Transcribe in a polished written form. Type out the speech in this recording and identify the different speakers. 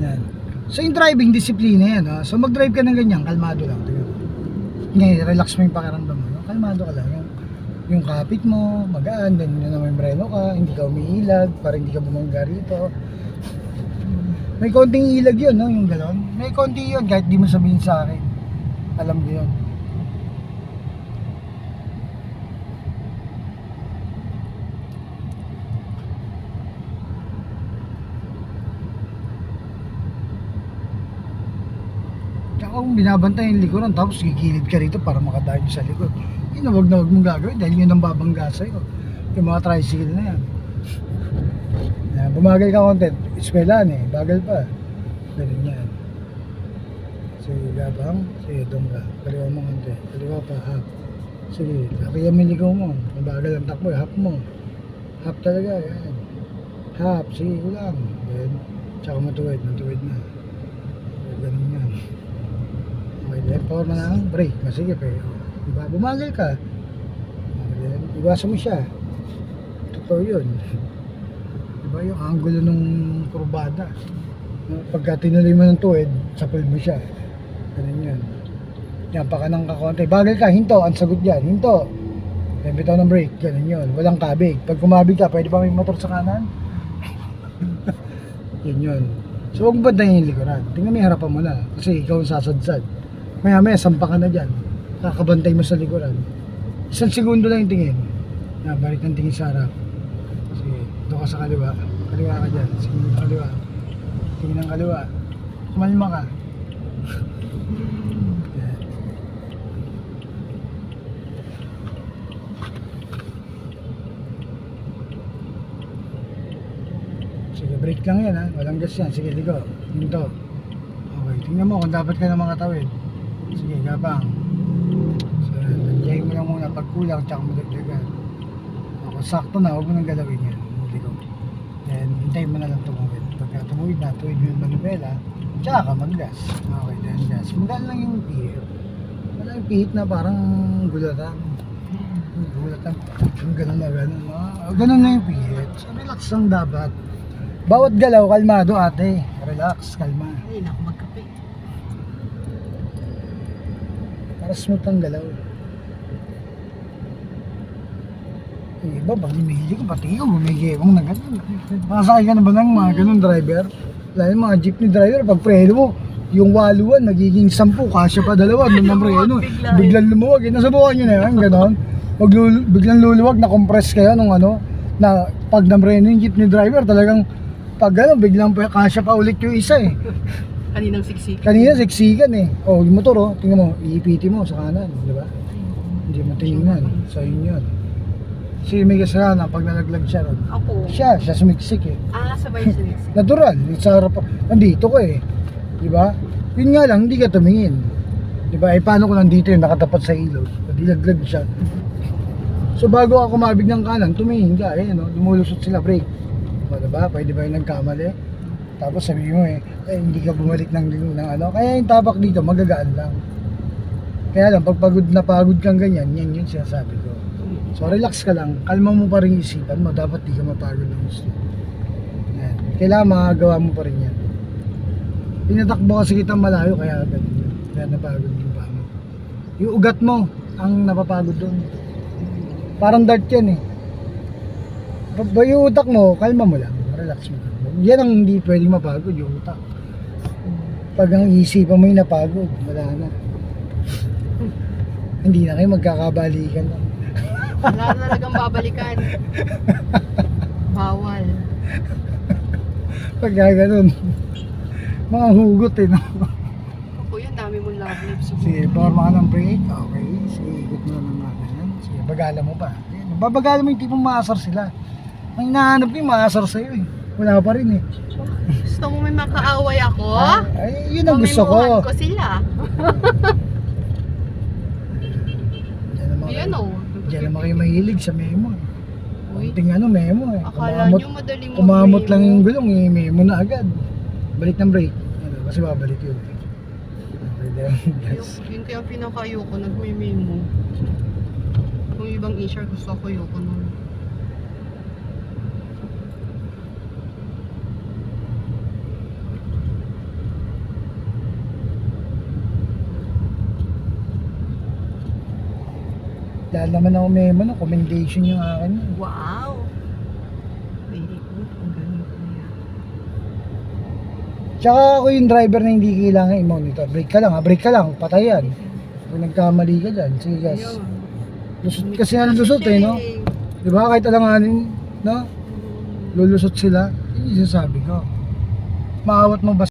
Speaker 1: Yan. So yung driving, disiplina yan. Ha? So mag-drive ka ng ganyan, kalmado lang. Ngayon, relax mo yung pakiramdam mo. Kalmado ka lang. Yung kapit mo, magaan, then yun naman yung breno ka, hindi ka umiilag, para hindi ka bumangga rito. May konting ilag yun, no? Yung galon. May konti yun, kahit di mo sabihin sa akin. Alam ko yun. Tsaka kung binabantay yung likuran, tapos gigilid ka rito para makadayo sa likod. Yun na wag mong gagawin dahil yun ang babangga sa'yo. Yung mga tricycle na yan. Bumagal ka konti, eskwelahan eh, bagal pa. Ganun yan. Sige, gabang, sige, doon ka. Kaliwa mo konti, kaliwa pa, hap. Sige, kaya may ligaw mo. Mabagal ang takbo, hap mo. Hap talaga, yan. Hap, sige, ulang. Then, tsaka matuwid na. Ganun yan. Okay, then, power mo na ang brake. Sige, pero, diba, bumagal ka. Okay, then, iwasan mo siya. Totoo yun. Diba yung angulo ng kurbada, pagka tinuloy mo ng tuwid, sapul mo siya. Ganun yun. Yan, pakanang ka konti. Bagal ka, hinto, ang sagot dyan, hinto. Then bitaw ng brake, ganun yun. Walang kabig. Pag kumabig ka, pwede pa may motor sa kanan? Yun. So huwag bantayin yung likuran. Tingnan mo yung harapan mo na. Kasi ikaw ang sasadsad. Maya sampa ka na dyan. Kakabantay mo sa likuran. 1 segundo lang yung tingin. Balik ng tingin sa harap. Sige, doon ka sa kaliwa. Kaliwa ka dyan. Sige, kaliwa. Tingin ng kaliwa. Kumalma ka. Sige, brake lang yan ha. Walang gas yan. Sige, ligo. Hinto. Okay, tingnan mo kung dapat ka na makatawid. Sige, gapang. So, nandiyahin mo lang muna pag kulang, tsaka madagdagan. Kung sakto na, huwag mo nang galawin yan. Ligo. Then, hintayin mo na lang tumawid. Pagka tumawid na, tuwid mo yung manubela, tsaka ka mag-gas. Okay, then gas. Magaan lang yung pihit. Wala yung pihit na parang gulatan. Gulatan. Yung ganun na ganun. Ganun na yung pihit. So, relax lang dapat. Bawat galaw, kalmado ate. Relax, kalma.
Speaker 2: Ay, naku, magkape.
Speaker 1: Para smooth ang galaw. Yung iba, pag lumihili ka, pati ikaw, bumigewang na gano'n. Makasakay ka na ba ng mga ganun driver? Lalo yung mga jeepney driver, pag preno mo, yung waluan, nagiging 10, kasya pa 2, nung namreno. Biglang lumuwag. Nasubukan nyo na yan, gano'n. Biglang luluwag, na-compress kayo nung ano, na pag namreno yung jeepney driver, talagang pag ano, biglang kasya pa ulit yung isa eh.
Speaker 2: Kaninang siksik.
Speaker 1: Kanina siksikan eh. Oh, yung motor oh, tingnan mo, iipiti mo sa kanan, di ba? Hindi mo tingnan. So yun yun. Kasi may kasalanan pag nalaglag siya ron.
Speaker 2: Ako.
Speaker 1: Siya sumiksik eh.
Speaker 2: Sabay siksik.
Speaker 1: Natural, sa harap. Nandito ko eh. Di ba? Yun nga lang, hindi ka tumingin. Di ba? Eh paano kung nandito yun, nakatapat sa ilog. Dilaglag siya. So bago ako kumabig ng kanan, tumingin ka eh, no? Lumulusot sila, brake. Diba? Pwede ba yung nagkamali? Tapos sabi mo hindi ka bumalik ng ano. Kaya yung tabak dito, magagaan lang. Kaya lang, pag pagod kang ganyan, yan yun sinasabi ko. So relax ka lang, kalma mo pa rin isipan mo, dapat di ka mapagod ng gusto. Yan. Kailangan makagawa mo pa rin yan. Pinatakbo kasi kita malayo, kaya ganun yun. Kaya napagod yung pa mo. Yung ugat mo, ang napapagod doon. Parang dart yan eh. Yung utak mo, kalma mo lang, relax mo lang. Yan ang hindi pwedeng mapagod, yung utak. Pag ang isipan mo yung napagod, wala na. Hindi na kayo magkakabalikan.
Speaker 2: Wala na talagang babalikan. Bawal.
Speaker 1: Pag ganun, mga hugot eh, no?
Speaker 2: Ako yun, dami mong love lips.
Speaker 1: Sige, forma ka ng brake, okay. Sige, ikot mo lang ng mga ganyan. Sige, bagala mo pa. Babagala mo yung tipong maasar sila. Ang hinahanap yung maasar sa'yo eh. Wala pa rin eh.
Speaker 2: Gusto mo may makaaway ako?
Speaker 1: Ay, yun ang gusto ko.
Speaker 2: Pamimuhan ko sila. Ayan o.
Speaker 1: Diyan naman kayo mahilig sa memo eh.
Speaker 2: Uy,
Speaker 1: Kunting ano, memo eh.
Speaker 2: akala nyo madaling
Speaker 1: Kumamot lang yung
Speaker 2: mag-memo.
Speaker 1: gulong eh, memo na agad. Balik ng brake. Ano, kasi babalik yun eh. Okay, then, yes.
Speaker 2: Yun kaya pinaka-ayoko, nagme-memo. Kung ibang HR, gusto ko ayoko nun.
Speaker 1: Dahil naman ako memo no, commendation yung akin.
Speaker 2: Wow! Very good. Ang galing ko yan.
Speaker 1: Tsaka ako yung driver na hindi kailangan i-monitor. Brake ka lang, patay yan. Kung nagkamali ka dyan, sige gas.
Speaker 2: Ayun.
Speaker 1: Lusot kasi ang lusot eh, no? Diba kahit alanganin, no? Lulusot sila, yun yung sasabi ko. Maawat mo ba